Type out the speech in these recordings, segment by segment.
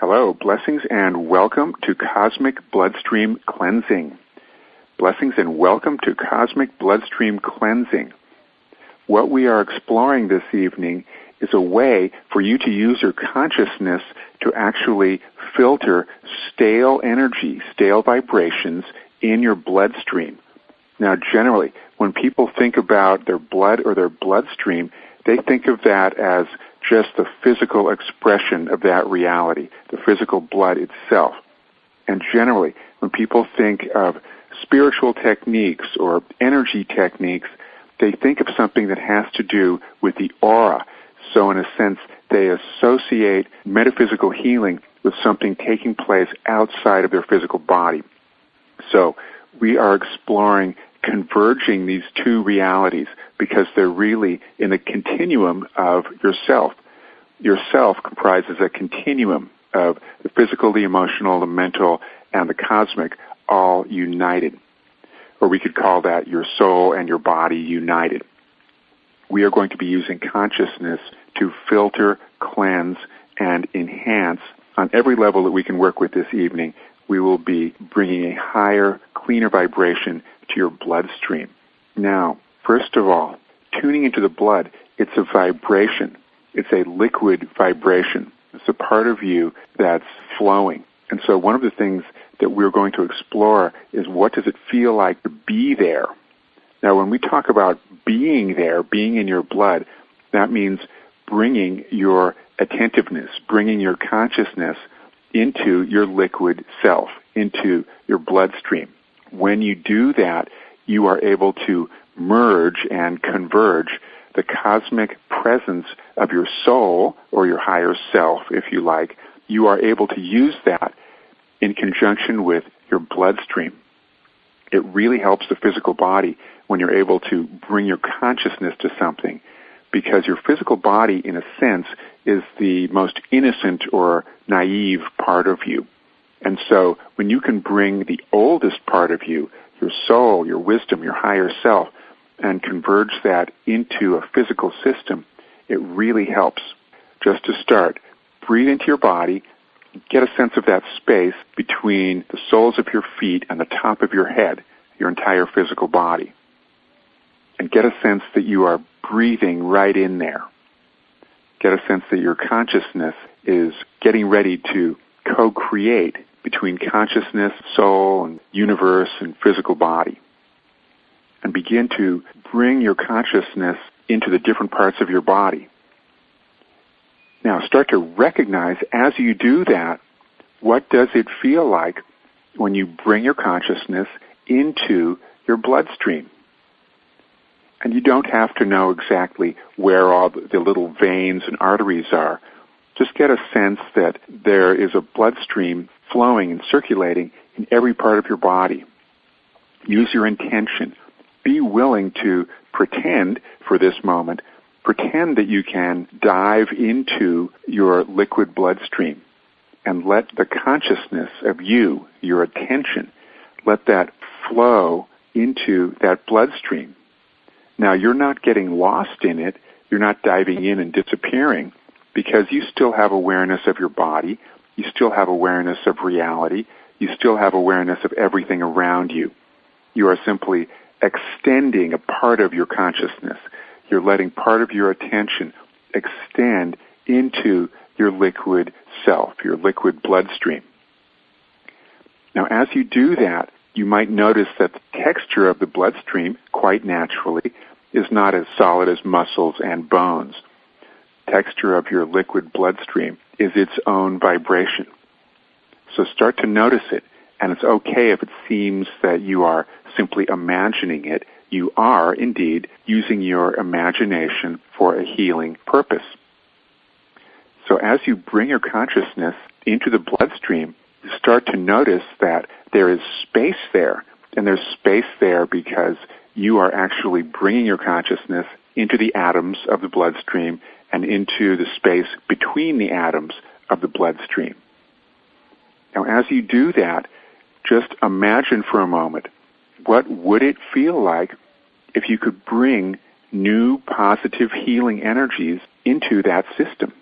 Hello, blessings and welcome to Cosmic Bloodstream Cleansing. Blessings and welcome to Cosmic Bloodstream Cleansing. What we are exploring this evening is a way for you to use your consciousness to actually filter stale energy, stale vibrations in your bloodstream. Now, generally, when people think about their blood or their bloodstream, they think of that as just the physical expression of that reality, the physical blood itself. And generally, when people think of spiritual techniques or energy techniques, they think of something that has to do with the aura. So in a sense, they associate metaphysical healing with something taking place outside of their physical body. So we are exploring converging these two realities because they're really in the continuum of yourself. Yourself comprises a continuum of the physical, the emotional, the mental, and the cosmic all united. Or we could call that your soul and your body united. We are going to be using consciousness to filter, cleanse, and enhance on every level that we can work with this evening. We will be bringing a higher, cleaner vibration to your bloodstream. Now, first of all, tuning into the blood, it's a vibration. It's a liquid vibration. It's a part of you that's flowing. And so one of the things that we're going to explore is what does it feel like to be there? Now, when we talk about being there, being in your blood, that means bringing your attentiveness, bringing your consciousness into your liquid self, into your bloodstream. When you do that, you are able to merge and converge the cosmic presence of your soul, or your higher self, if you like. You are able to use that in conjunction with your bloodstream. It really helps the physical body when you're able to bring your consciousness to something, because your physical body, in a sense, is the most innocent or naive part of you. And so when you can bring the oldest part of you, your soul, your wisdom, your higher self, and converge that into a physical system, it really helps. Just to start, breathe into your body, get a sense of that space between the soles of your feet and the top of your head, your entire physical body. And get a sense that you are breathing right in there. Get a sense that your consciousness is getting ready to co-create between consciousness, soul, and universe and physical body. And begin to bring your consciousness into the different parts of your body. Now start to recognize as you do that, what does it feel like when you bring your consciousness into your bloodstream? And you don't have to know exactly where all the little veins and arteries are. Just get a sense that there is a bloodstream flowing and circulating in every part of your body. Use your intention. Be willing to pretend for this moment, pretend that you can dive into your liquid bloodstream and let the consciousness of you, your attention, let that flow into that bloodstream. Now, you're not getting lost in it. You're not diving in and disappearing, because you still have awareness of your body. You still have awareness of reality. You still have awareness of everything around you. You are simply extending a part of your consciousness. You're letting part of your attention extend into your liquid self, your liquid bloodstream. Now, as you do that, you might notice that the texture of the bloodstream, quite naturally, is not as solid as muscles and bones. Texture of your liquid bloodstream is its own vibration. So start to notice it, and it's okay if it seems that you are simply imagining it. You are, indeed, using your imagination for a healing purpose. So as you bring your consciousness into the bloodstream, you start to notice that there is space there, and there's space there because you are actually bringing your consciousness into the atoms of the bloodstream and into the space between the atoms of the bloodstream. Now, as you do that, just imagine for a moment, what would it feel like if you could bring new positive healing energies into that system?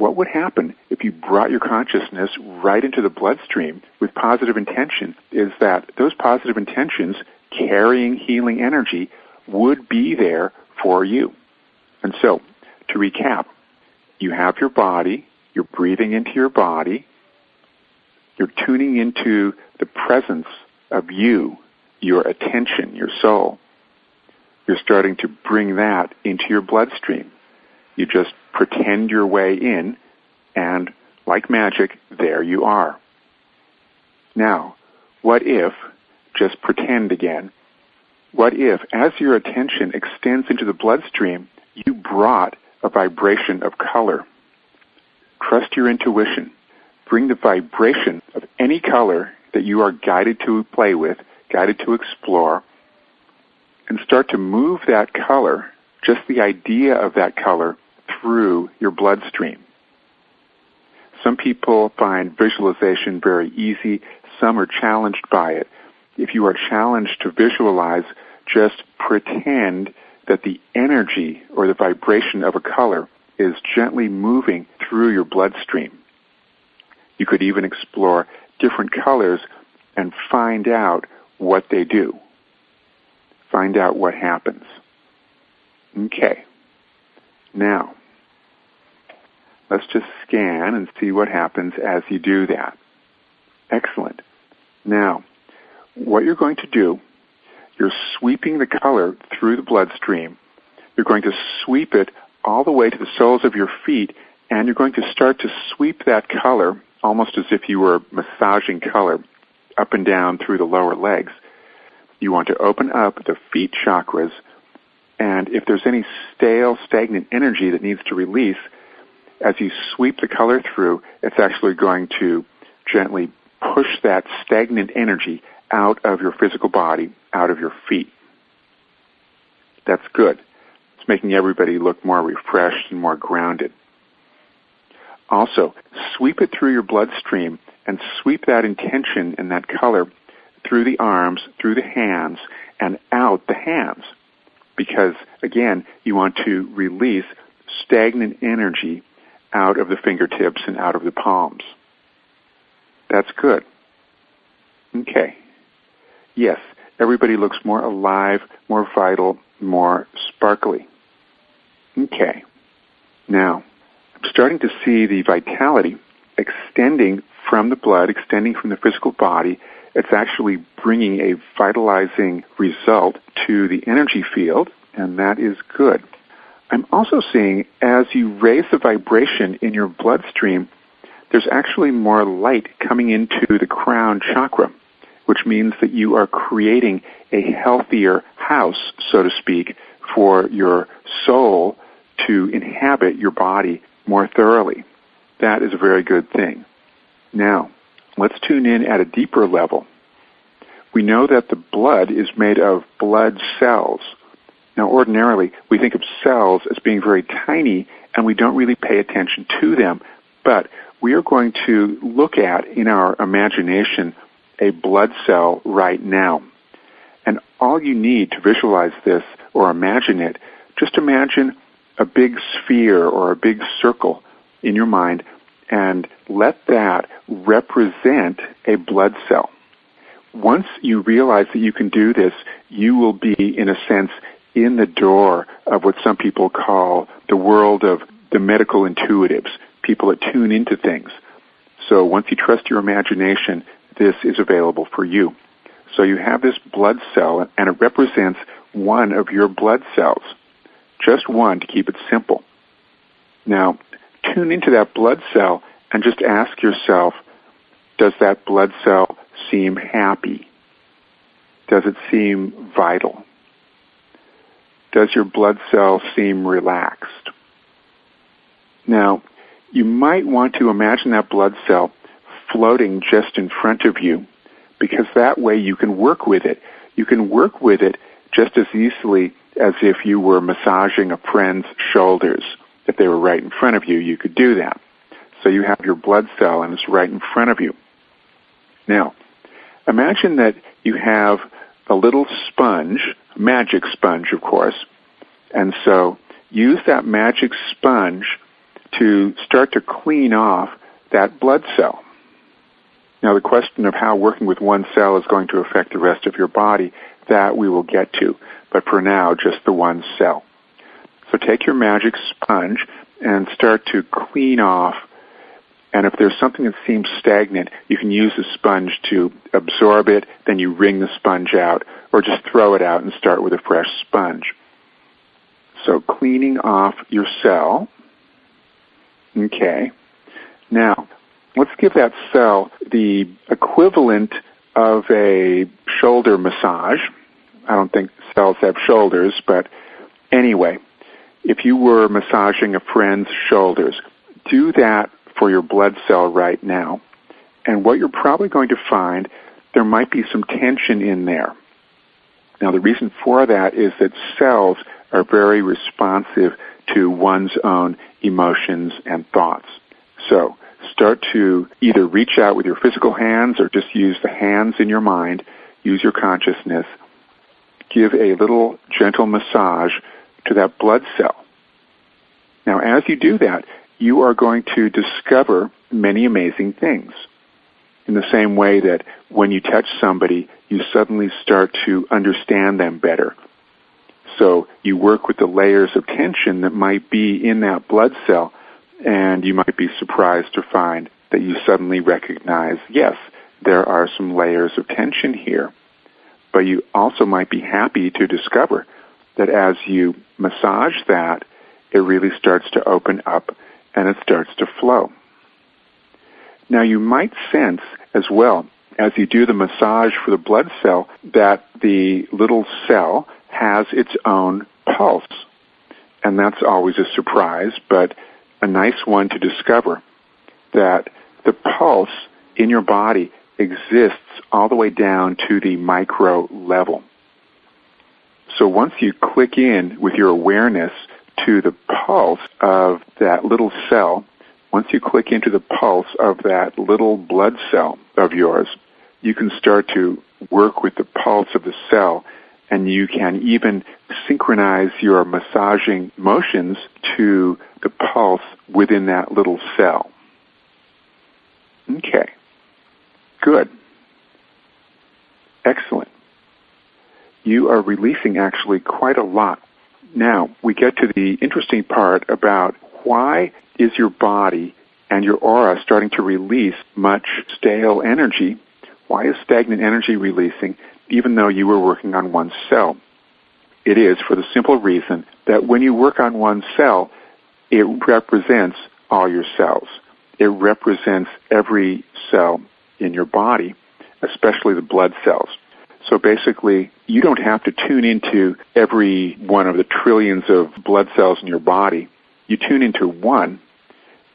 what would happen if you brought your consciousness right into the bloodstream with positive intention is that those positive intentions carrying healing energy would be there for you. And so, to recap, you have your body, you're breathing into your body, you're tuning into the presence of you, your attention, your soul. You're starting to bring that into your bloodstream. You just pretend your way in, and like magic, there you are. Now, what if, just pretend again, what if, as your attention extends into the bloodstream, you brought a vibration of color? Trust your intuition. Bring the vibration of any color that you are guided to play with, guided to explore, and start to move that color, just the idea of that color, through your bloodstream. Some people find visualization very easy. Some are challenged by it. If you are challenged to visualize, just pretend that the energy or the vibration of a color is gently moving through your bloodstream. You could even explore different colors and find out what they do. Find out what happens. Okay. Now, let's just scan and see what happens as you do that. Excellent. Now, what you're going to do, you're sweeping the color through the bloodstream. You're going to sweep it all the way to the soles of your feet, and you're going to start to sweep that color almost as if you were massaging color up and down through the lower legs. You want to open up the feet chakras, and if there's any stale, stagnant energy that needs to release, as you sweep the color through, it's actually going to gently push that stagnant energy out of your physical body, out of your feet. That's good. It's making everybody look more refreshed and more grounded. Also, sweep it through your bloodstream and sweep that intention and that color through the arms, through the hands, and out the hands. Because, again, you want to release stagnant energy out of the fingertips and out of the palms. That's good. Okay. Yes, everybody looks more alive, more vital, more sparkly. Okay. Now, I'm starting to see the vitality extending from the blood, extending from the physical body. It's actually bringing a vitalizing result to the energy field, and that is good. I'm also seeing as you raise the vibration in your bloodstream, there's actually more light coming into the crown chakra, which means that you are creating a healthier house, so to speak, for your soul to inhabit your body more thoroughly. That is a very good thing. Now, let's tune in at a deeper level. We know that the blood is made of blood cells. Now, ordinarily, we think of cells as being very tiny, and we don't really pay attention to them. But we are going to look at, in our imagination, a blood cell right now. And all you need to visualize this or imagine it, just imagine a big sphere or a big circle in your mind, and let that represent a blood cell. Once you realize that you can do this, you will be, in a sense, in the door of what some people call the world of the medical intuitives, people that tune into things. So once you trust your imagination, this is available for you. So you have this blood cell, and it represents one of your blood cells, just one to keep it simple. Now, tune into that blood cell and just ask yourself, does that blood cell seem happy? Does it seem vital? Does your blood cell seem relaxed? Now, you might want to imagine that blood cell floating just in front of you, because that way you can work with it. You can work with it just as easily as if you were massaging a friend's shoulders. If they were right in front of you, you could do that. So you have your blood cell, and it's right in front of you. Now, imagine that you have a little sponge, a magic sponge, of course, and so use that magic sponge to start to clean off that blood cell. Now, the question of how working with one cell is going to affect the rest of your body, that we will get to. But for now, just the one cell. So take your magic sponge and start to clean off. And if there's something that seems stagnant, you can use the sponge to absorb it, then you wring the sponge out, or just throw it out and start with a fresh sponge. So cleaning off your cell. Okay. Now, let's give that cell the equivalent of a shoulder massage. I don't think cells have shoulders, but anyway, if you were massaging a friend's shoulders, do that for your blood cell right now. And what you're probably going to find, there might be some tension in there. Now, the reason for that is that cells are very responsive to one's own emotions and thoughts. So start to either reach out with your physical hands or just use the hands in your mind, use your consciousness, give a little gentle massage to that blood cell. Now, as you do that, you are going to discover many amazing things. In the same way that when you touch somebody, you suddenly start to understand them better. So you work with the layers of tension that might be in that blood cell, and you might be surprised to find that you suddenly recognize, yes, there are some layers of tension here. But you also might be happy to discover that as you massage that, it really starts to open up and it starts to flow. Now, you might sense as well, as you do the massage for the blood cell, that the little cell has its own pulse. And that's always a surprise, but a nice one to discover, that the pulse in your body exists all the way down to the micro level. So once you click in with your awareness to the pulse of that little cell, once you click into the pulse of that little blood cell of yours, you can start to work with the pulse of the cell, and you can even synchronize your massaging motions to the pulse within that little cell. Okay. Good. Excellent. You are releasing actually quite a lot. Now, we get to the interesting part about why is your body and your aura starting to release much stale energy? Why is stagnant energy releasing even though you were working on one cell? It is for the simple reason that when you work on one cell, it represents all your cells. It represents every cell in your body, especially the blood cells. So basically, you don't have to tune into every one of the trillions of blood cells in your body. You tune into one,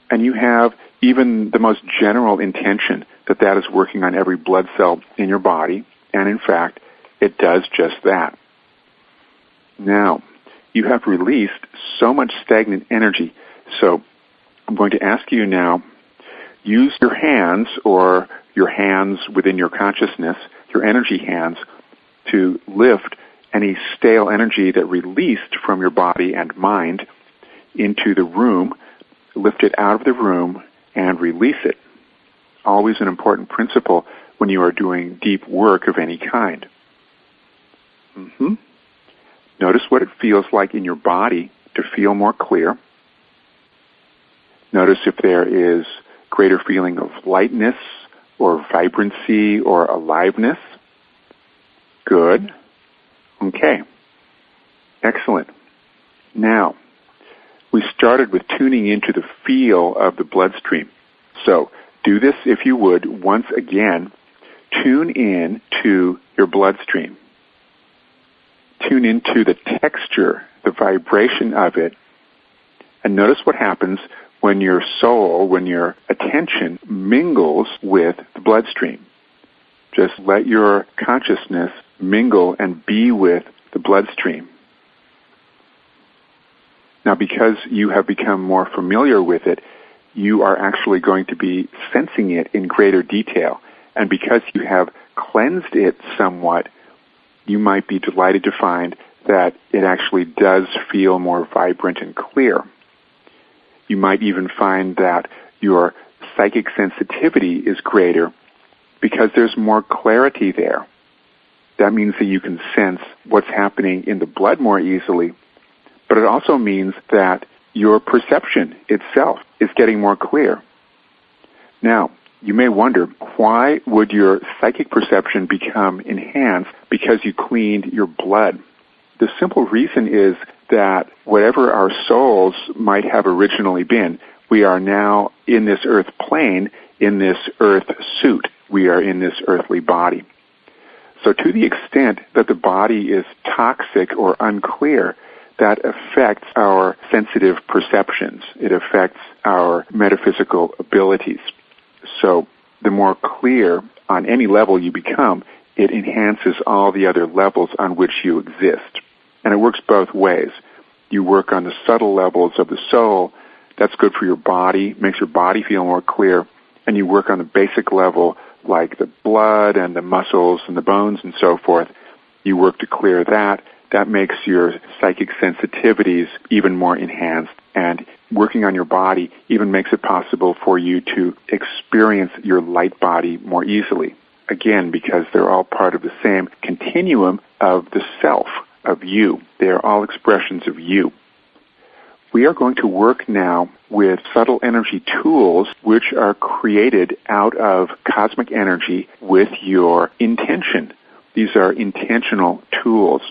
and you have even the most general intention that that is working on every blood cell in your body, and in fact, it does just that. Now, you have released so much stagnant energy, so I'm going to ask you now, use your hands or your hands within your consciousness, your energy hands, to lift any stale energy that released from your body and mind into the room, lift it out of the room, and release it. Always an important principle when you are doing deep work of any kind. Notice what it feels like in your body to feel more clear. Notice if there is greater feeling of lightness or vibrancy or aliveness. Good. Okay. Excellent. Now, we started with tuning into the feel of the bloodstream. So do this, if you would, once again. Tune in to your bloodstream. Tune into the texture, the vibration of it, and notice what happens when your soul, when your attention mingles with the bloodstream. Just let your consciousness mingle and be with the bloodstream. Now, because you have become more familiar with it, you are actually going to be sensing it in greater detail. And because you have cleansed it somewhat, you might be delighted to find that it actually does feel more vibrant and clear. You might even find that your psychic sensitivity is greater because there's more clarity there. That means that you can sense what's happening in the blood more easily, but it also means that your perception itself is getting more clear. Now, you may wonder, why would your psychic perception become enhanced because you cleaned your blood? The simple reason is that whatever our souls might have originally been, we are now in this earth plane, in this earth suit. We are in this earthly body. So to the extent that the body is toxic or unclear, that affects our sensitive perceptions. It affects our metaphysical abilities. So the more clear on any level you become, it enhances all the other levels on which you exist. And it works both ways. You work on the subtle levels of the soul. That's good for your body, makes your body feel more clear. And you work on the basic level, like the blood and the muscles and the bones and so forth. You work to clear that. That makes your psychic sensitivities even more enhanced. And working on your body even makes it possible for you to experience your light body more easily. Again, because they're all part of the same continuum of the self, of you. They are all expressions of you. We are going to work now with subtle energy tools which are created out of cosmic energy with your intention. These are intentional tools.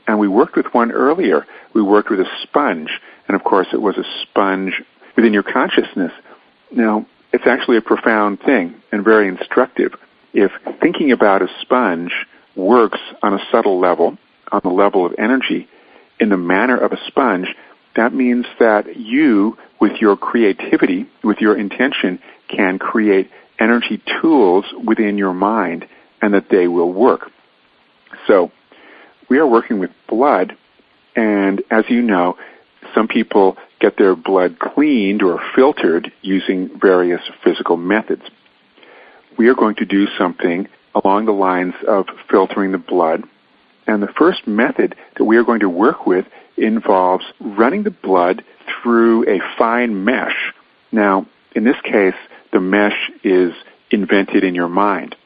And we worked with one earlier. We worked with a sponge. And of course, it was a sponge within your consciousness. Now, it's actually a profound thing and very instructive. If thinking about a sponge works on a subtle level, on the level of energy, in the manner of a sponge, that means that you, with your creativity, with your intention, can create energy tools within your mind and that they will work. So, we are working with blood, and as you know, some people get their blood cleaned or filtered using various physical methods. We are going to do something along the lines of filtering the blood, and the first method that we are going to work with involves running the blood through a fine mesh. Now, in this case, the mesh is invented in your mind.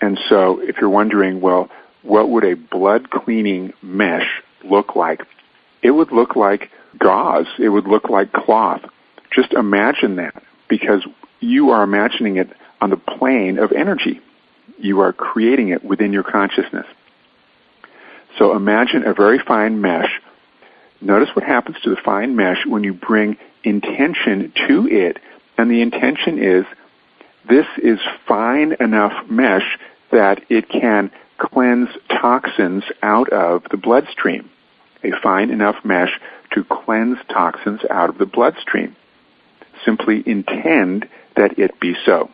And so if you're wondering, well, what would a blood cleaning mesh look like? It would look like gauze. It would look like cloth. Just imagine that, because you are imagining it on the plane of energy. You are creating it within your consciousness. So imagine a very fine mesh. Notice what happens to the fine mesh when you bring intention to it. And the intention is, this is fine enough mesh that it can cleanse toxins out of the bloodstream. A fine enough mesh to cleanse toxins out of the bloodstream. Simply intend that it be so.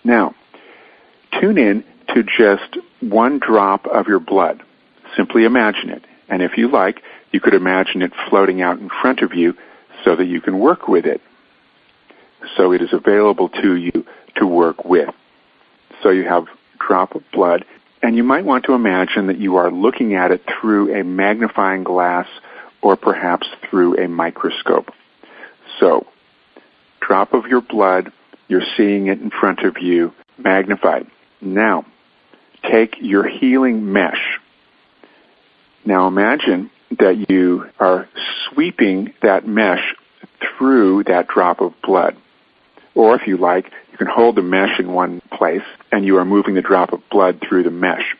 Now, tune in to just one drop of your blood. Simply imagine it. And if you like, you could imagine it floating out in front of you so that you can work with it. So it is available to you to work with. So you have a drop of blood, and you might want to imagine that you are looking at it through a magnifying glass or perhaps through a microscope. So, drop of your blood, you're seeing it in front of you, magnified. Now, take your healing mesh. Now imagine that you are sweeping that mesh through that drop of blood. Or if you like, you can hold the mesh in one place and you are moving the drop of blood through the mesh.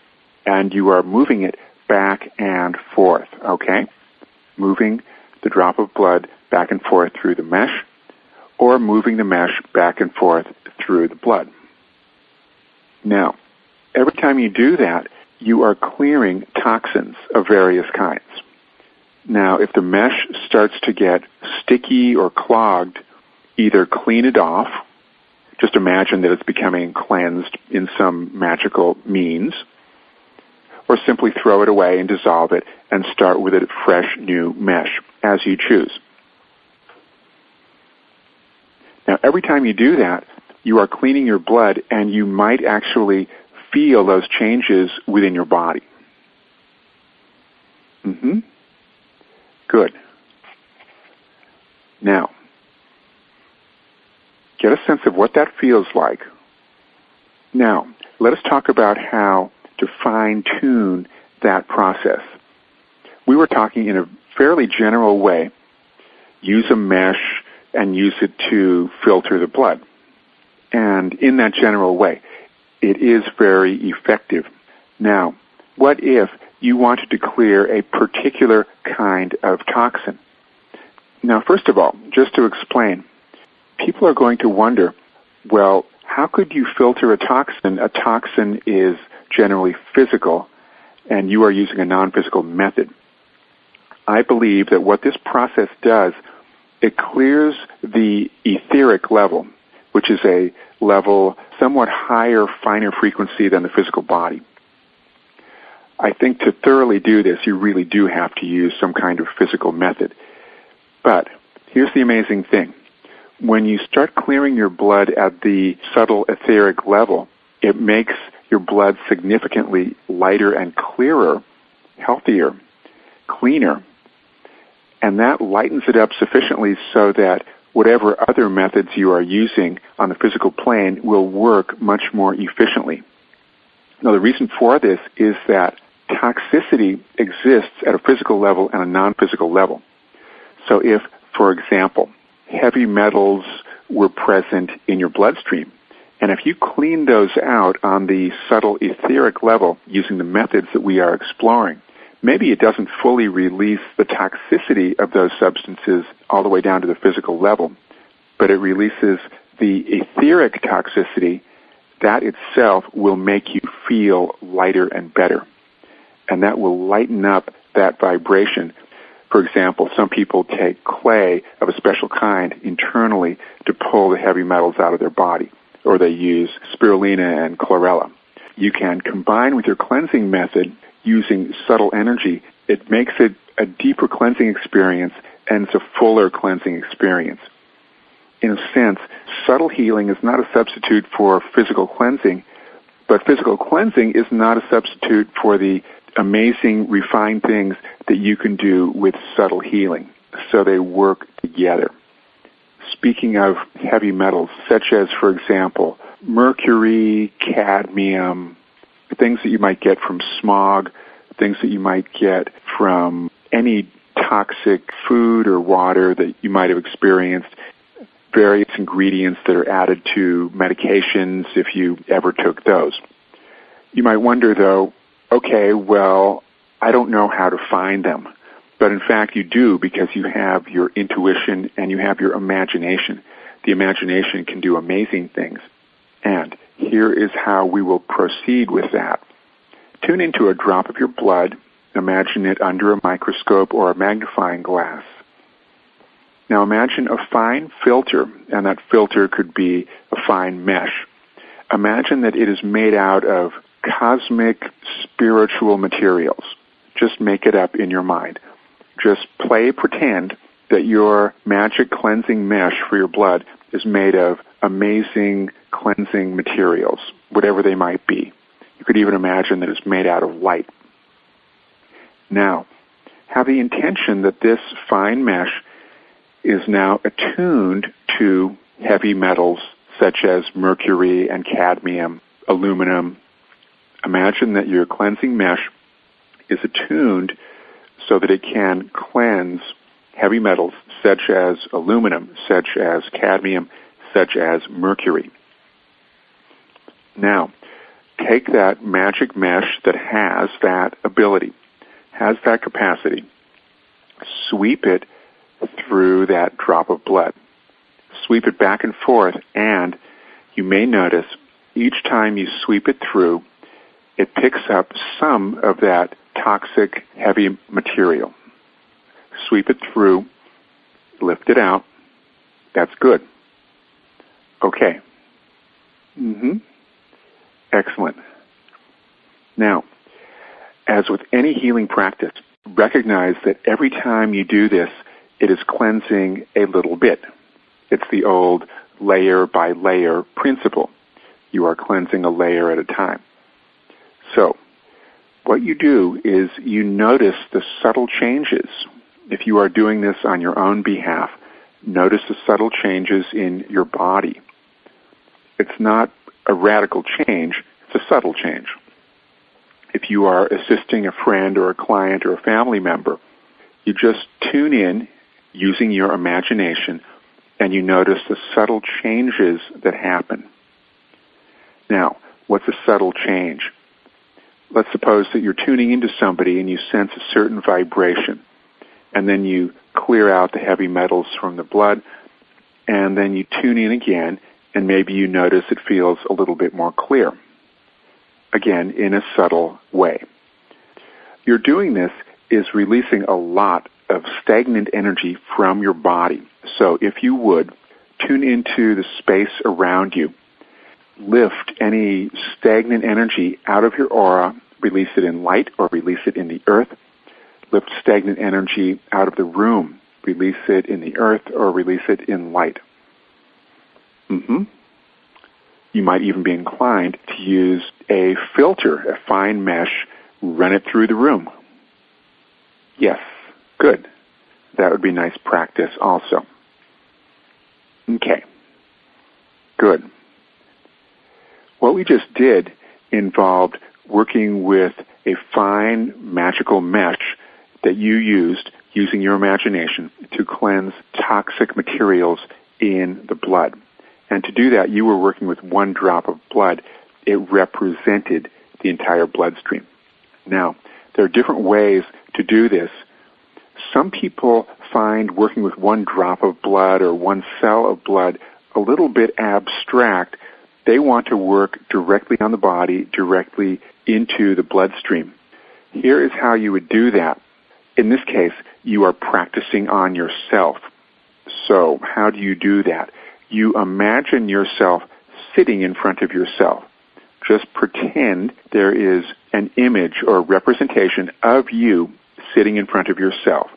And you are moving it back and forth, okay? Moving the drop of blood back and forth through the mesh, or moving the mesh back and forth through the blood. Now, every time you do that, you are clearing toxins of various kinds. Now, if the mesh starts to get sticky or clogged, either clean it off, just imagine that it's becoming cleansed in some magical means, or simply throw it away and dissolve it and start with a fresh new mesh, as you choose. Now, every time you do that, you are cleaning your blood, and you might actually feel those changes within your body. Good. Now, get a sense of what that feels like. Now, let us talk about how to fine-tune that process. We were talking in a fairly general way. Use a mesh and use it to filter the blood. And in that general way, it is very effective. Now, what if you wanted to clear a particular kind of toxin? Now, first of all, just to explain, people are going to wonder, well, how could you filter a toxin? A toxin is generally physical, and you are using a non-physical method. I believe that what this process does, it clears the etheric level, which is a level somewhat higher, finer frequency than the physical body. I think to thoroughly do this, you really do have to use some kind of physical method. But here's the amazing thing. When you start clearing your blood at the subtle etheric level, it makes your blood significantly lighter and clearer, healthier, cleaner. And that lightens it up sufficiently so that whatever other methods you are using on the physical plane will work much more efficiently. Now, the reason for this is that toxicity exists at a physical level and a non-physical level. So if, for example, heavy metals were present in your bloodstream, and if you clean those out on the subtle etheric level using the methods that we are exploring, maybe it doesn't fully release the toxicity of those substances all the way down to the physical level, but it releases the etheric toxicity. That itself will make you feel lighter and better. And that will lighten up that vibration. For example, some people take clay of a special kind internally to pull the heavy metals out of their body, or they use spirulina and chlorella. You can combine with your cleansing method using subtle energy. It makes it a deeper cleansing experience, and it's a fuller cleansing experience. In a sense, subtle healing is not a substitute for physical cleansing, but physical cleansing is not a substitute for the amazing, refined things that you can do with subtle healing. So they work together. Speaking of heavy metals, such as, for example, mercury, cadmium, things that you might get from smog, things that you might get from any toxic food or water that you might have experienced, various ingredients that are added to medications if you ever took those. You might wonder, though, okay, well, I don't know how to find them. But in fact, you do, because you have your intuition and you have your imagination. The imagination can do amazing things. And here is how we will proceed with that. Tune into a drop of your blood. Imagine it under a microscope or a magnifying glass. Now imagine a fine filter, and that filter could be a fine mesh. Imagine that it is made out of cosmic spiritual materials. Just make it up in your mind. Just pretend that your magic cleansing mesh for your blood is made of amazing cleansing materials, whatever they might be. You could even imagine that it's made out of light. Now, have the intention that this fine mesh is now attuned to heavy metals such as mercury and cadmium, aluminum. Imagine that your cleansing mesh is attuned so that it can cleanse heavy metals such as aluminum, such as cadmium, such as mercury. Now, take that magic mesh that has that ability, has that capacity, sweep it through that drop of blood. Sweep it back and forth, and you may notice each time you sweep it through, it picks up some of that toxic heavy material. Sweep it through, lift it out. That's good. Okay. Excellent. Now, as with any healing practice, recognize that every time you do this, it is cleansing a little bit. It's the old layer by layer principle. You are cleansing a layer at a time. So, what you do is you notice the subtle changes. If you are doing this on your own behalf, Notice the subtle changes in your body. It's not a radical change, it's a subtle change. If you are assisting a friend or a client or a family member, you just tune in using your imagination and you notice the subtle changes that happen. Now, what's a subtle change? Let's suppose that you're tuning into somebody and you sense a certain vibration, and then you clear out the heavy metals from the blood, and then you tune in again, and maybe you notice it feels a little bit more clear. Again, in a subtle way. Your doing this is releasing a lot of stagnant energy from your body. So if you would, tune into the space around you. Lift any stagnant energy out of your aura, release it in light or release it in the earth. Lift stagnant energy out of the room, release it in the earth or release it in light. You might even be inclined to use a filter, a fine mesh, run it through the room. Yes, good. That would be nice practice also. Okay, good. What we just did involved working with a fine magical mesh that you used using your imagination to cleanse toxic materials in the blood. And to do that, you were working with one drop of blood. It represented the entire bloodstream. Now, there are different ways to do this. Some people find working with one drop of blood or one cell of blood a little bit abstract. They want to work directly on the body, directly into the bloodstream. Here is how you would do that. In this case, you are practicing on yourself. So, how do you do that? You imagine yourself sitting in front of yourself. Just pretend there is an image or representation of you sitting in front of yourself.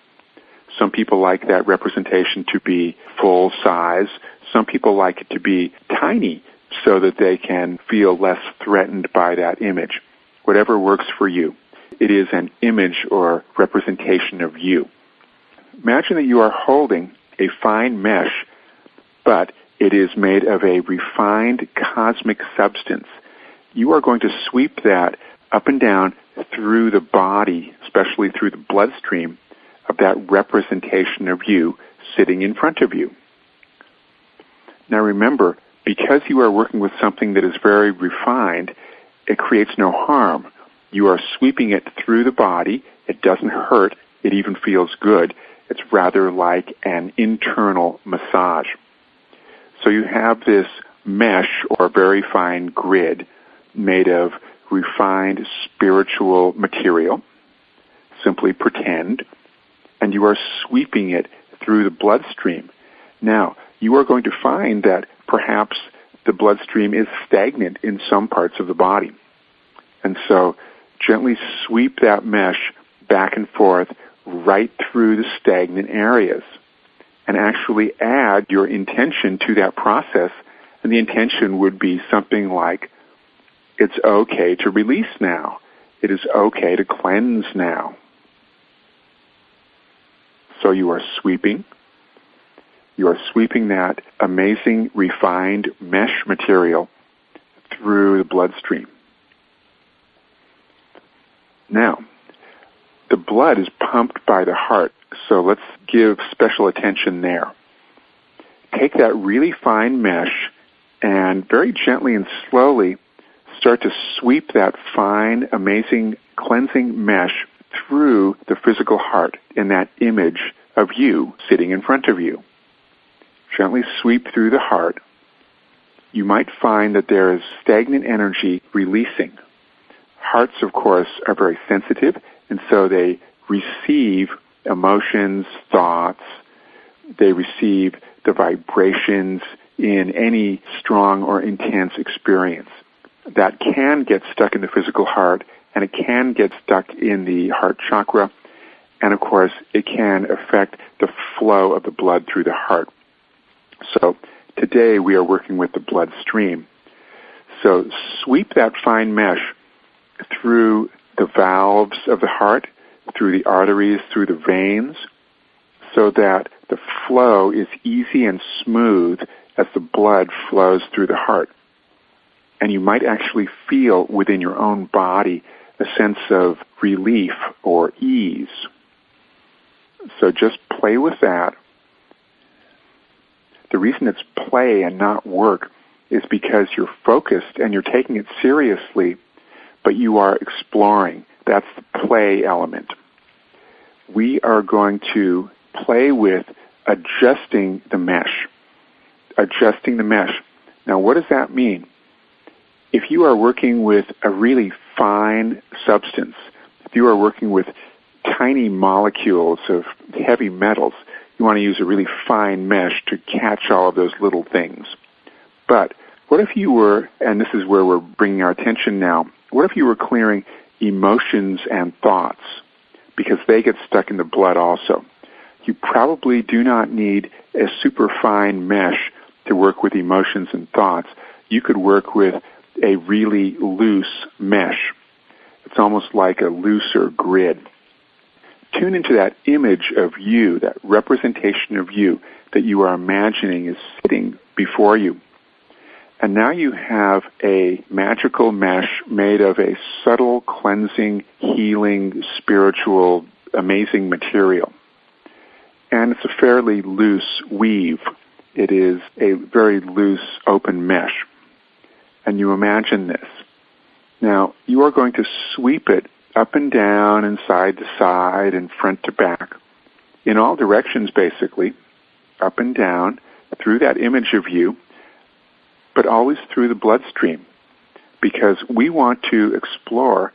Some people like that representation to be full size. Some people like it to be tiny so that they can feel less threatened by that image. Whatever works for you. It is an image or representation of you. Imagine that you are holding a fine mesh, but it is made of a refined cosmic substance. You are going to sweep that up and down through the body, especially through the bloodstream, of that representation of you sitting in front of you. Now remember, because you are working with something that is very refined, it creates no harm. You are sweeping it through the body. It doesn't hurt. It even feels good. It's rather like an internal massage. So you have this mesh or very fine grid made of refined spiritual material. Simply pretend. And you are sweeping it through the bloodstream. Now, you are going to find that perhaps the bloodstream is stagnant in some parts of the body. And so gently sweep that mesh back and forth right through the stagnant areas. And actually add your intention to that process. And the intention would be something like, it's okay to release now. It is okay to cleanse now. So you are sweeping. You are sweeping that amazing refined mesh material through the bloodstream. Now, the blood is pumped by the heart, so let's give special attention there. Take that really fine mesh and very gently and slowly start to sweep that fine, amazing, cleansing mesh through the physical heart in that image of you sitting in front of you. Gently sweep through the heart. You might find that there is stagnant energy releasing. Hearts, of course, are very sensitive, and so they receive emotions, thoughts. They receive the vibrations in any strong or intense experience. That can get stuck in the physical heart, and it can get stuck in the heart chakra, and of course, it can affect the flow of the blood through the heart. So today we are working with the bloodstream. So sweep that fine mesh through the valves of the heart, through the arteries, through the veins. so that the flow is easy and smooth as the blood flows through the heart. And you might actually feel within your own body a sense of relief or ease. So just play with that. The reason it's play and not work is because you're focused and you're taking it seriously, but you are exploring. That's the play element. We are going to play with adjusting the mesh. Adjusting the mesh. Now, what does that mean? If you are working with a really fine substance, if you are working with tiny molecules of heavy metals, you want to use a really fine mesh to catch all of those little things. But what if you were, and this is where we're bringing our attention now, what if you were clearing emotions and thoughts? Because they get stuck in the blood also. You probably do not need a super fine mesh to work with emotions and thoughts. You could work with a really loose mesh. It's almost like a looser grid. Tune into that image of you, that representation of you that you are imagining is sitting before you. And now you have a magical mesh made of a subtle, cleansing, healing, spiritual, amazing material. And it's a fairly loose weave. It is a very loose, open mesh. And you imagine this. Now, you are going to sweep it up and down and side to side and front to back, in all directions basically, up and down, through that image of you, but always through the bloodstream, because we want to explore,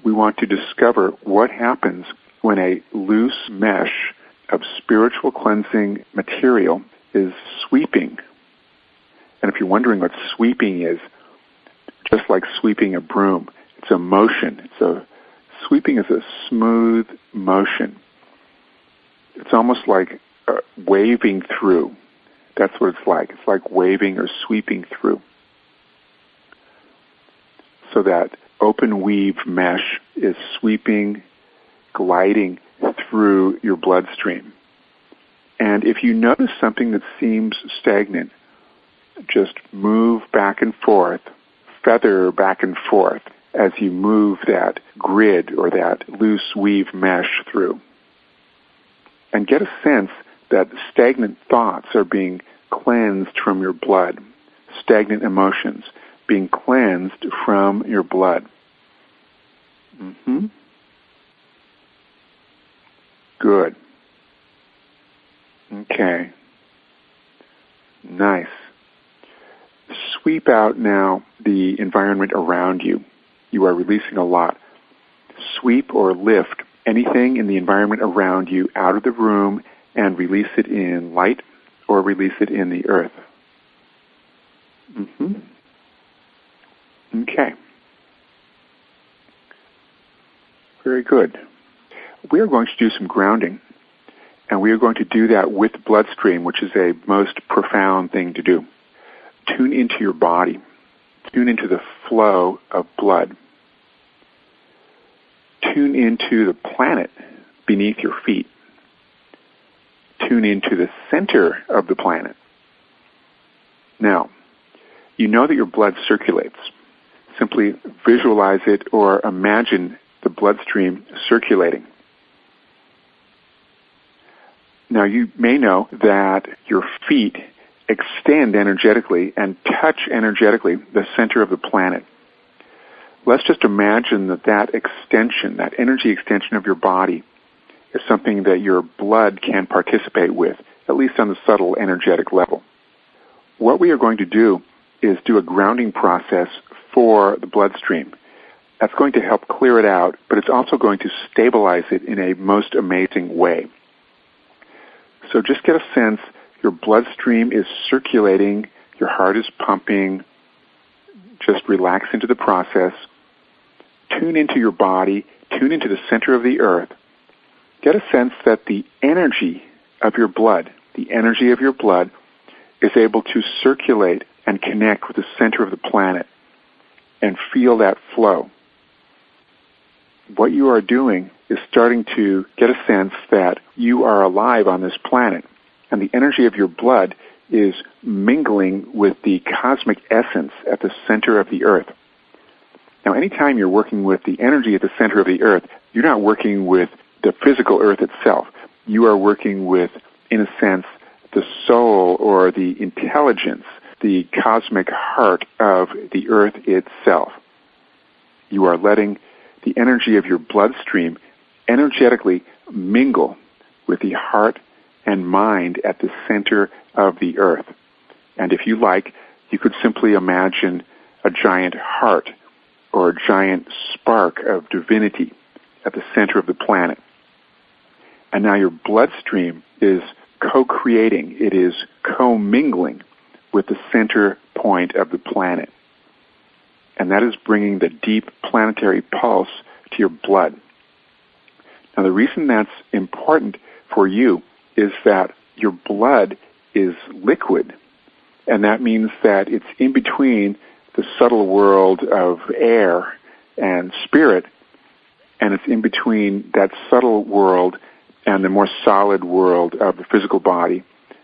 we want to discover what happens when a loose mesh of spiritual cleansing material is sweeping. And if you're wondering what sweeping is, just like sweeping a broom, it's a motion. Sweeping is a smooth motion. It's almost like waving through. That's what it's like. It's like waving or sweeping through. So that open weave mesh is sweeping, gliding through your bloodstream. And if you notice something that seems stagnant, just move back and forth, feather back and forth as you move that grid or that loose weave mesh through. And get a sense that stagnant thoughts are being cleansed from your blood, stagnant emotions being cleansed from your blood. Good. Okay. Nice. Sweep out now the environment around you. You are releasing a lot. Sweep or lift anything in the environment around you out of the room and release it in light or release it in the earth. Okay. Very good. We are going to do some grounding, and we are going to do that with bloodstream, which is a most profound thing to do. Tune into your body. Tune into the flow of blood. Tune into the planet beneath your feet. Tune into the center of the planet. Now, you know that your blood circulates. Simply visualize it or imagine the bloodstream circulating. Now, you may know that your feet extend energetically and touch energetically the center of the planet. Let's just imagine that extension, that energy extension of your body, is something that your blood can participate with, at least on the subtle energetic level. What we are going to do is do a grounding process for the bloodstream. That's going to help clear it out, but it's also going to stabilize it in a most amazing way. So just get a sense your bloodstream is circulating, your heart is pumping. Just relax into the process. Tune into your body, tune into the center of the earth. Get a sense that the energy of your blood is able to circulate and connect with the center of the planet and feel that flow. What you are doing is starting to get a sense that you are alive on this planet, and the energy of your blood is mingling with the cosmic essence at the center of the earth. Now, anytime you're working with the energy at the center of the earth, you're not working with the physical earth itself. You are working with, in a sense, the soul or the intelligence, the cosmic heart of the earth itself. You are letting the energy of your bloodstream energetically mingle with the heart and mind at the center of the earth. And if you like, you could simply imagine a giant heart or a giant spark of divinity at the center of the planet. And now your bloodstream is co-creating, it is co-mingling with the center point of the planet. And that is bringing the deep planetary pulse to your blood. Now, the reason that's important for you is that your blood is liquid, and that means that it's in between the subtle world of air and spirit, and it's in between that subtle world and the more solid world of the physical body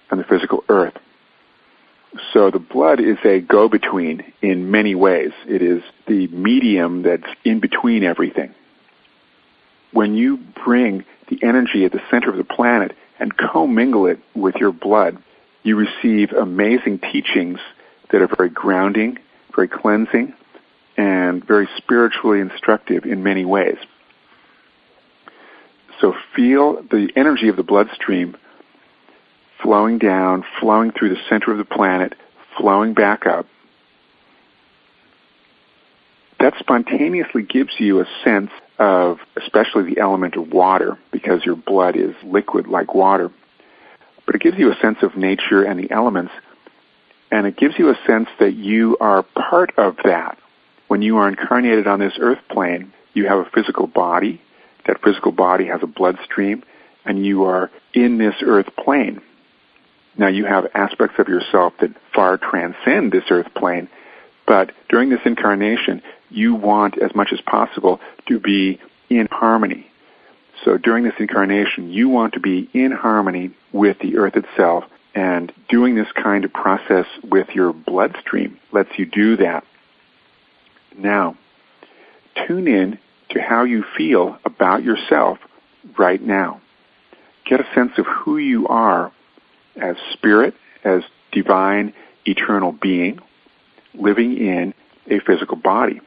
and the physical earth. So the blood is a go-between in many ways. It is the medium that's in between everything. When you bring the energy at the center of the planet and commingle it with your blood, you receive amazing teachings that are very grounding, very cleansing, and very spiritually instructive in many ways. So feel the energy of the bloodstream flowing down, flowing through the center of the planet, flowing back up. That spontaneously gives you a sense of, especially the element of water, because your blood is liquid like water. But it gives you a sense of nature and the elements, and it gives you a sense that you are part of that. When you are incarnated on this earth plane, you have a physical body. That physical body has a bloodstream, and you are in this earth plane. Now, you have aspects of yourself that far transcend this earth plane, but during this incarnation, you want as much as possible to be in harmony. So during this incarnation, you want to be in harmony with the earth itself, and doing this kind of process with your bloodstream lets you do that. Now, tune in to how you feel about yourself right now. Get a sense of who you are as spirit, as divine, eternal being, living in a physical body.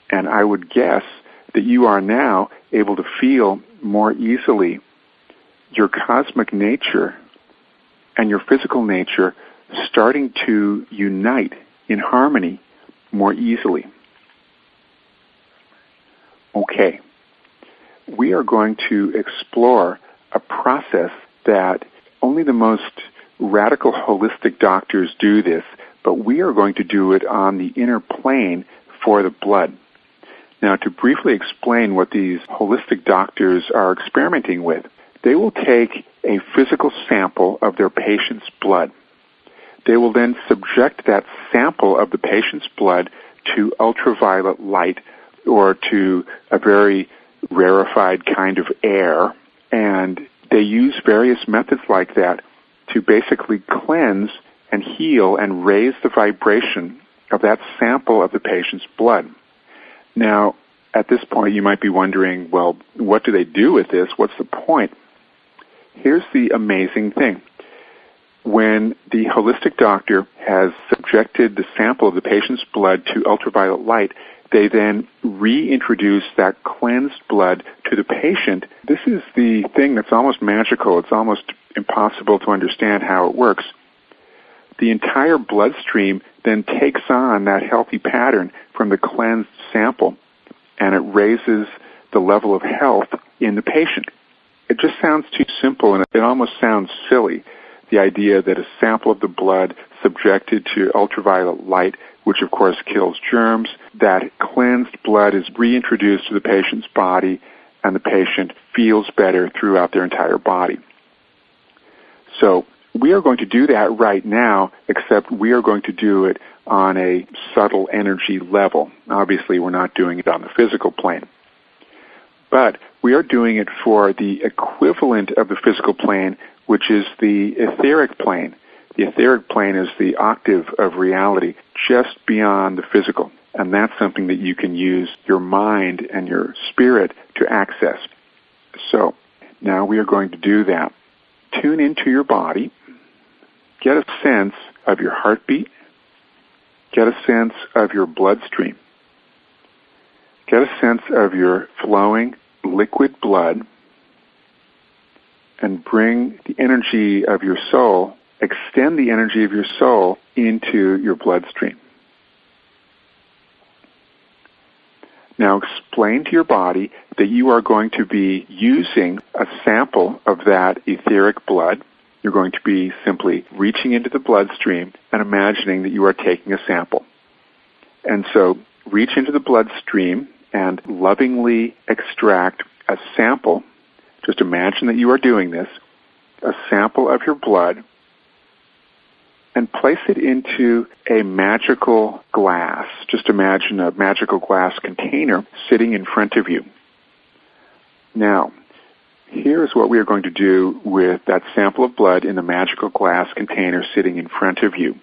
And I would guess that you are now able to feel more easily your cosmic nature and your physical nature starting to unite in harmony more easily. Okay, we are going to explore a process that only the most radical holistic doctors do this, but we are going to do it on the inner plane for the blood. Now, to briefly explain what these holistic doctors are experimenting with, they will take a physical sample of their patient's blood. They will then subject that sample of the patient's blood to ultraviolet light or to a very rarefied kind of air, and they use various methods like that to basically cleanse and heal and raise the vibration of that sample of the patient's blood. Now, at this point, you might be wondering, well, what do they do with this? What's the point? Here's the amazing thing. When the holistic doctor has subjected the sample of the patient's blood to ultraviolet light, they then reintroduce that cleansed blood to the patient. This is the thing that's almost magical. It's almost impossible to understand how it works. The entire bloodstream then takes on that healthy pattern from the cleansed sample, and it raises the level of health in the patient. It just sounds too simple, and it almost sounds silly, the idea that a sample of the blood subjected to ultraviolet light, which of course kills germs, that cleansed blood is reintroduced to the patient's body, and the patient feels better throughout their entire body. So we are going to do that right now, except we are going to do it on a subtle energy level. Obviously, we're not doing it on the physical plane. But We are doing it for the equivalent of the physical plane, which is the etheric plane. The etheric plane is the octave of reality just beyond the physical, and that's something that you can use your mind and your spirit to access. So now we are going to do that. Tune into your body. Get a sense of your heartbeat. Get a sense of your bloodstream. Get a sense of your flowing liquid blood, and bring the energy of your soul, extend the energy of your soul into your bloodstream. Now explain to your body that you are going to be using a sample of that etheric blood. You're going to be simply reaching into the bloodstream and imagining that you are taking a sample. And so reach into the bloodstream and lovingly extract a sample. Just imagine that you are doing this, a sample of your blood, and place it into a magical glass. Just imagine a magical glass container sitting in front of you. Now, here's what we are going to do with that sample of blood in the magical glass container sitting in front of you.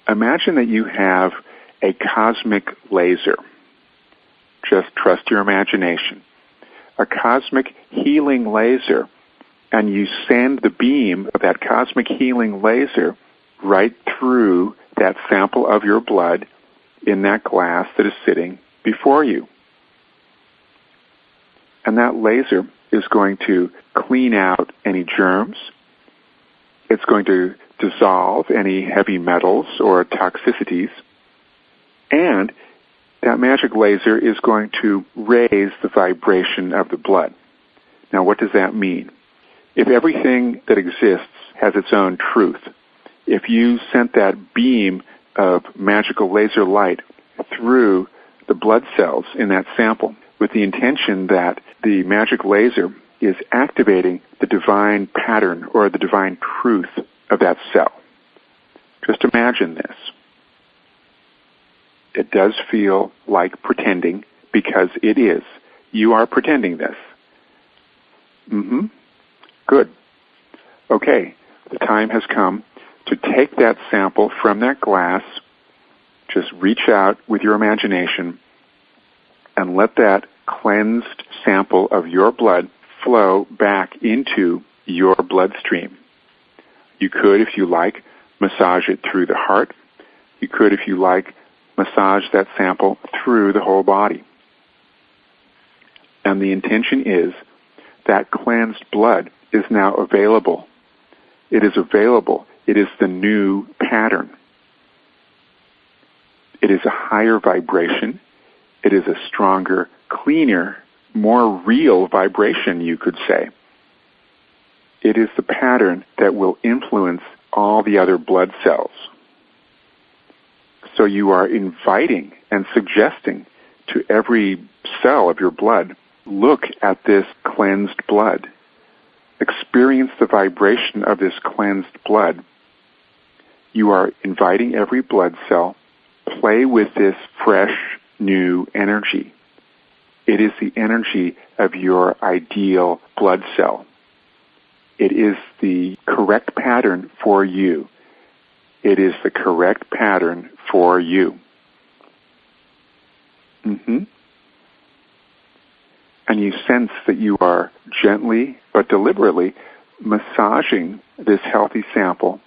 Imagine that you have a cosmic laser. Just trust your imagination. A cosmic healing laser, and you send the beam of that cosmic healing laser right through that sample of your blood in that glass that is sitting before you. And that laser is going to clean out any germs. It's going to dissolve any heavy metals or toxicities. And that magic laser is going to raise the vibration of the blood. Now, what does that mean? If everything that exists has its own truth, if you sent that beam of magical laser light through the blood cells in that sample with the intention that the magic laser is activating the divine pattern or the divine truth of that cell, just imagine this. It does feel like pretending, because it is. You are pretending this. Good. Okay, the time has come to take that sample from that glass. Just reach out with your imagination and let that cleansed sample of your blood flow back into your bloodstream. You could, if you like, massage it through the heart. You could, if you like, massage that sample through the whole body. And the intention is that cleansed blood is now available. It is available. It is the new pattern. It is a higher vibration. It is a stronger, cleaner, more real vibration, you could say. It is the pattern that will influence all the other blood cells. So you are inviting and suggesting to every cell of your blood, look at this cleansed blood. Experience the vibration of this cleansed blood. You are inviting every blood cell, play with this fresh, new energy. It is the energy of your ideal blood cell. It is the correct pattern for you. It is the correct pattern for you. And you sense that you are gently but deliberately massaging this healthy sample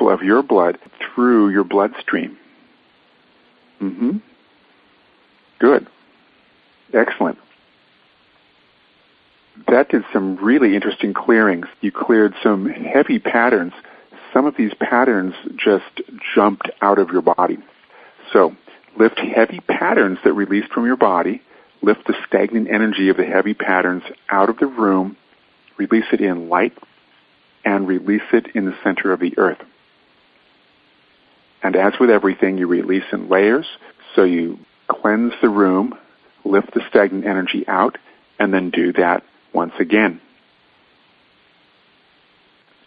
of your blood through your bloodstream. Good. Excellent. That did some really interesting clearings. You cleared some heavy patterns. Some of these patterns just jumped out of your body. So lift heavy patterns that released from your body. Lift the stagnant energy of the heavy patterns out of the room. Release it in light and release it in the center of the earth. And as with everything, you release in layers. So you cleanse the room, lift the stagnant energy out, and then do that once again.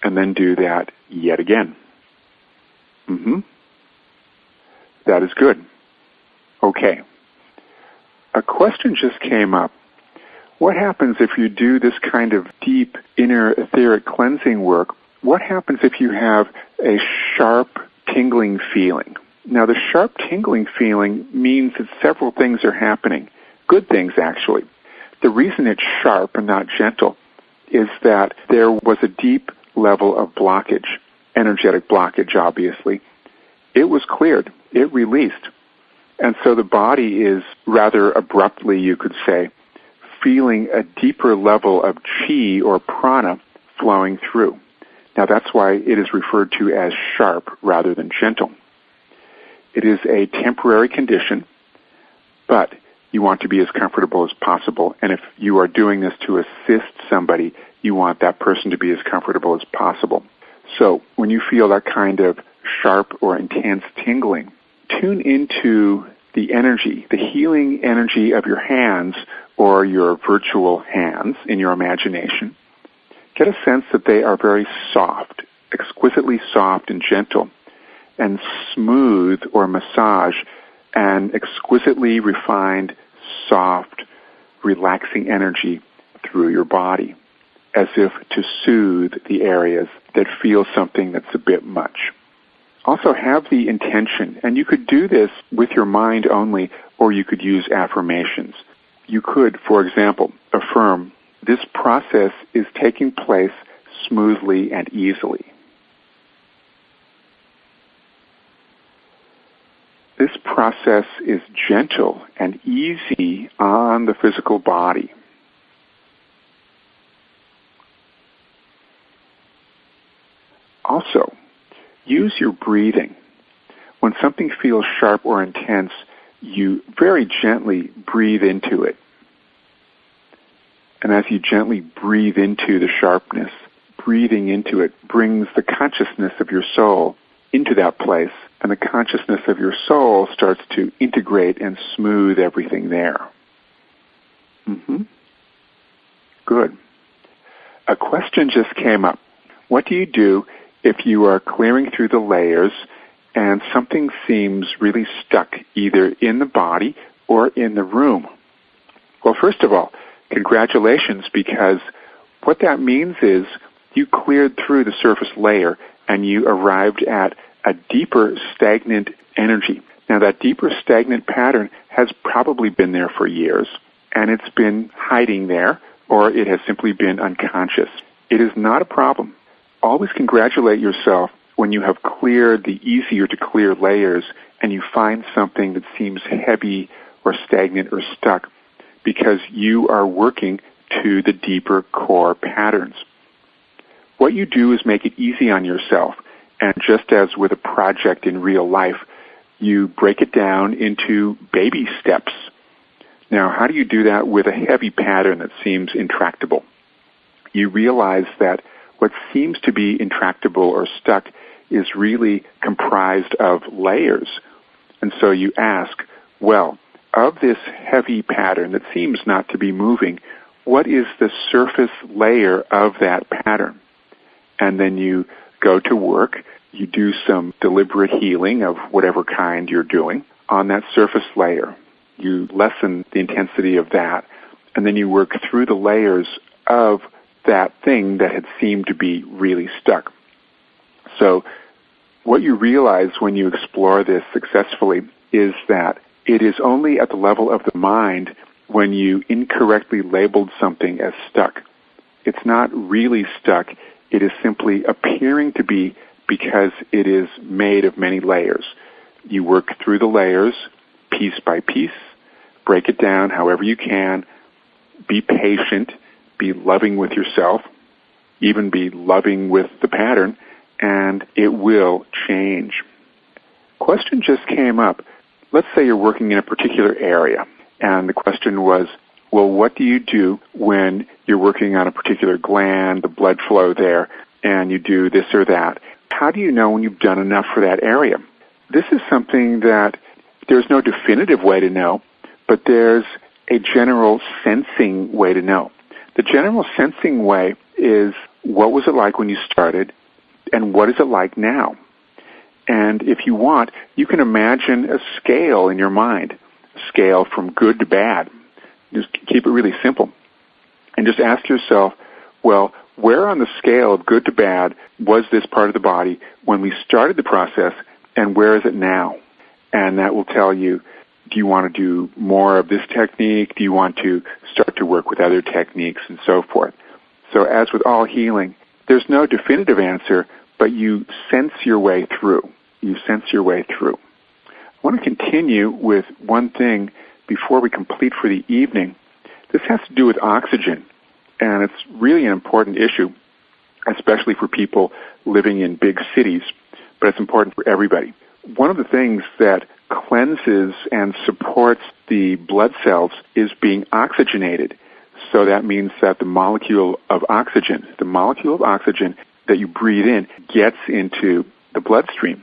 And then do that yet again. That is good. Okay. A question just came up. What happens if you do this kind of deep inner etheric cleansing work? What happens if you have a sharp tingling feeling? Now, the sharp tingling feeling means that several things are happening. Good things, actually. The reason it's sharp and not gentle is that there was a deep level of blockage, energetic blockage, obviously. It was cleared. It released. And so the body is rather abruptly, you could say, feeling a deeper level of chi or prana flowing through. Now, that's why it is referred to as sharp rather than gentle. It is a temporary condition, but you want to be as comfortable as possible. And if you are doing this to assist somebody, you want that person to be as comfortable as possible. So when you feel that kind of sharp or intense tingling, tune into the energy, the healing energy of your hands or your virtual hands in your imagination. Get a sense that they are very soft, exquisitely soft and gentle, and smooth or massage an exquisitely refined, soft, relaxing energy through your body, as if to soothe the areas that feel something that's a bit much. Also have the intention, and you could do this with your mind only, or you could use affirmations. You could, for example, affirm, this process is taking place smoothly and easily. This process is gentle and easy on the physical body. Also, use your breathing. When something feels sharp or intense, you very gently breathe into it. And as you gently breathe into the sharpness, breathing into it brings the consciousness of your soul into that place, and the consciousness of your soul starts to integrate and smooth everything there. Good. A question just came up. What do you do if you are clearing through the layers and something seems really stuck either in the body or in the room? Well, first of all, congratulations, because what that means is you cleared through the surface layer and you arrived at a deeper stagnant energy. Now, that deeper stagnant pattern has probably been there for years, and it's been hiding there, or it has simply been unconscious. It is not a problem. Always congratulate yourself when you have cleared the easier to clear layers and you find something that seems heavy or stagnant or stuck, because you are working to the deeper core patterns. What you do is make it easy on yourself, and just as with a project in real life, you break it down into baby steps. Now, how do you do that with a heavy pattern that seems intractable? You realize that what seems to be intractable or stuck is really comprised of layers. And so you ask, well, of this heavy pattern that seems not to be moving, what is the surface layer of that pattern? And then you go to work, you do some deliberate healing of whatever kind you're doing on that surface layer. You lessen the intensity of that, and then you work through the layers of that thing that had seemed to be really stuck. So what you realize when you explore this successfully is that it is only at the level of the mind when you incorrectly labeled something as stuck. It's not really stuck. It is simply appearing to be because it is made of many layers. You work through the layers piece by piece, break it down however you can, be patient, be loving with yourself, even be loving with the pattern, and it will change. Question just came up. Let's say you're working in a particular area, and the question was, well, what do you do when you're working on a particular gland, the blood flow there, and you do this or that? How do you know when you've done enough for that area? This is something that there's no definitive way to know, but there's a general sensing way to know. The general sensing way is, what was it like when you started, and what is it like now? And if you want, you can imagine a scale in your mind, a scale from good to bad. Just keep it really simple. And just ask yourself, well, where on the scale of good to bad was this part of the body when we started the process, and where is it now? And that will tell you, do you want to do more of this technique? Do you want to start to work with other techniques and so forth? So as with all healing, there's no definitive answer, but you sense your way through. You sense your way through. I want to continue with one thing before we complete for the evening. This has to do with oxygen, and it's really an important issue, especially for people living in big cities, but it's important for everybody. One of the things that cleanses and supports the blood cells is being oxygenated. So that means that the molecule of oxygen that you breathe in gets into the bloodstream.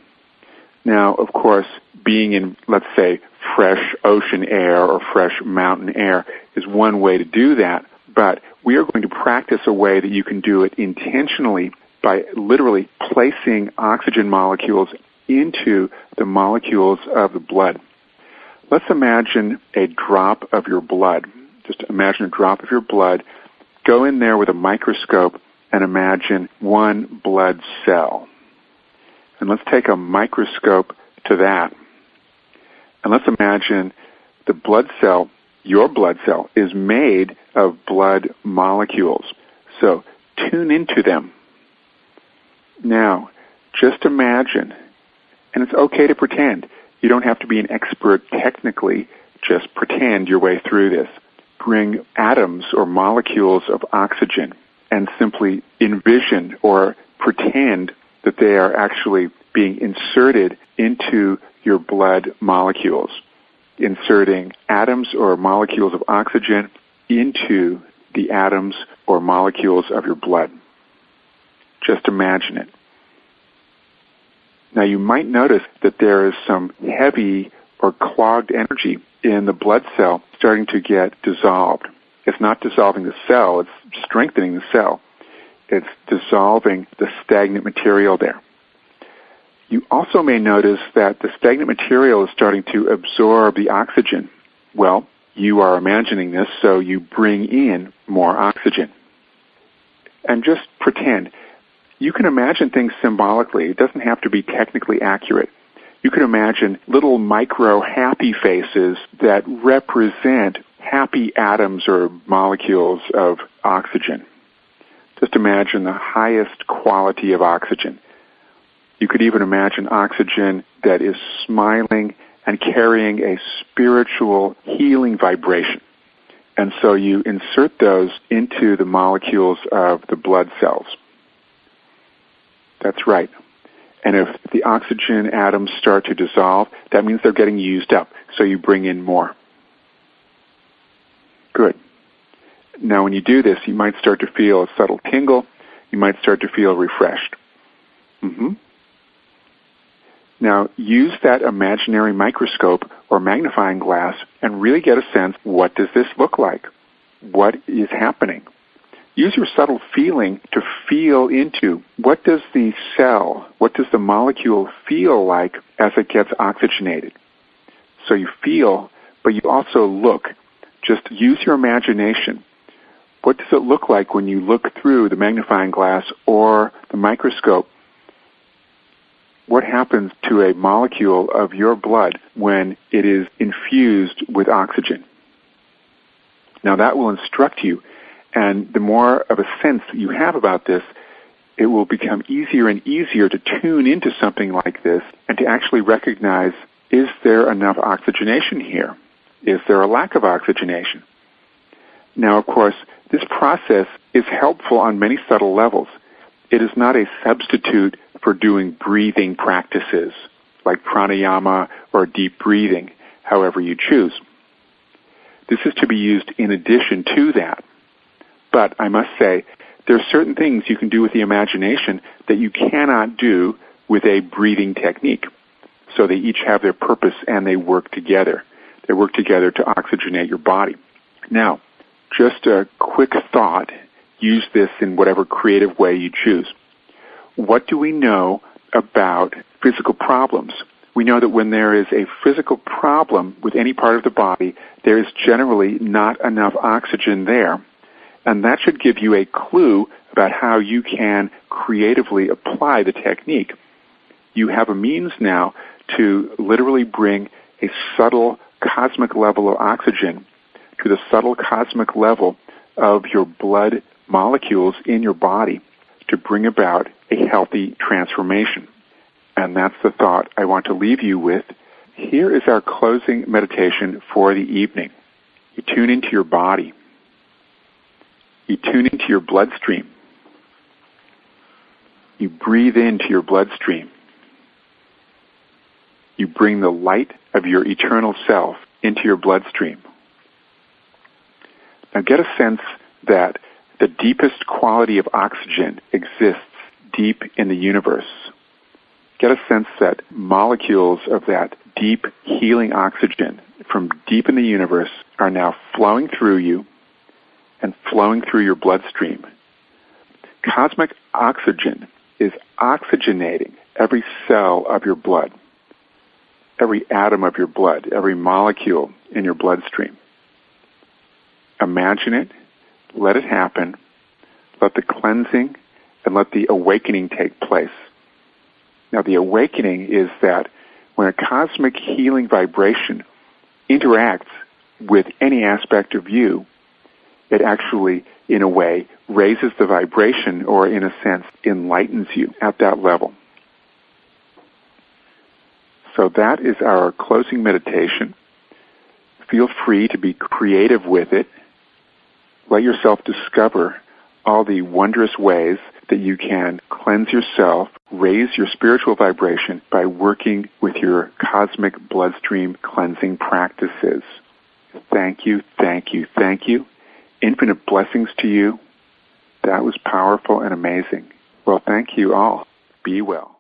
Now, of course, being in, let's say, fresh ocean air or fresh mountain air is one way to do that, but we are going to practice a way that you can do it intentionally by literally placing oxygen molecules into the molecules of the blood. Let's imagine a drop of your blood. Just imagine a drop of your blood. Go in there with a microscope and imagine one blood cell. And let's take a microscope to that. And let's imagine the blood cell, your blood cell, is made of blood molecules. So tune into them. Now, just imagine, and it's okay to pretend. You don't have to be an expert technically. Just pretend your way through this. Bring atoms or molecules of oxygen and simply envision or pretend that they are actually being inserted into your blood molecules. Inserting atoms or molecules of oxygen into the atoms or molecules of your blood. Just imagine it. Now you might notice that there is some heavy or clogged energy in the blood cell starting to get dissolved. It's not dissolving the cell, it's strengthening the cell. It's dissolving the stagnant material there. You also may notice that the stagnant material is starting to absorb the oxygen. Well, you are imagining this, so you bring in more oxygen. And just pretend. You can imagine things symbolically. It doesn't have to be technically accurate. You can imagine little micro happy faces that represent happy atoms or molecules of oxygen. Just imagine the highest quality of oxygen. You could even imagine oxygen that is smiling and carrying a spiritual healing vibration. And so you insert those into the molecules of the blood cells. That's right. And if the oxygen atoms start to dissolve, that means they're getting used up. So you bring in more. Good. Now when you do this, you might start to feel a subtle tingle. You might start to feel refreshed. Now use that imaginary microscope or magnifying glass and really get a sense, what does this look like? What is happening? Use your subtle feeling to feel into, what does the cell, what does the molecule feel like as it gets oxygenated? So you feel, but you also look. Just use your imagination. What does it look like when you look through the magnifying glass or the microscope? What happens to a molecule of your blood when it is infused with oxygen? Now that will instruct you, and the more of a sense that you have about this, it will become easier and easier to tune into something like this and to actually recognize, is there enough oxygenation here? Is there a lack of oxygenation? Now, of course, this process is helpful on many subtle levels. It is not a substitute for doing breathing practices like pranayama or deep breathing, however you choose. This is to be used in addition to that. But I must say, there are certain things you can do with the imagination that you cannot do with a breathing technique. So they each have their purpose and they work together. They work together to oxygenate your body. Now, just a quick thought. Use this in whatever creative way you choose. What do we know about physical problems? We know that when there is a physical problem with any part of the body, there is generally not enough oxygen there. And that should give you a clue about how you can creatively apply the technique. You have a means now to literally bring a subtle cosmic level of oxygen to the subtle cosmic level of your blood molecules in your body to bring about a healthy transformation. And that's the thought I want to leave you with. Here is our closing meditation for the evening. You tune into your body. You tune into your bloodstream. You breathe into your bloodstream. You bring the light of your eternal self into your bloodstream. Now get a sense that the deepest quality of oxygen exists deep in the universe. Get a sense that molecules of that deep healing oxygen from deep in the universe are now flowing through you and flowing through your bloodstream. Cosmic oxygen is oxygenating every cell of your blood, every atom of your blood, every molecule in your bloodstream. Imagine it, let it happen, let the cleansing and let the awakening take place. Now the awakening is that when a cosmic healing vibration interacts with any aspect of you, it actually, in a way, raises the vibration or, in a sense, enlightens you at that level. So that is our closing meditation. Feel free to be creative with it. Let yourself discover all the wondrous ways that you can cleanse yourself, raise your spiritual vibration by working with your cosmic bloodstream cleansing practices. Thank you, thank you, thank you. Infinite blessings to you. That was powerful and amazing. Well, thank you all. Be well.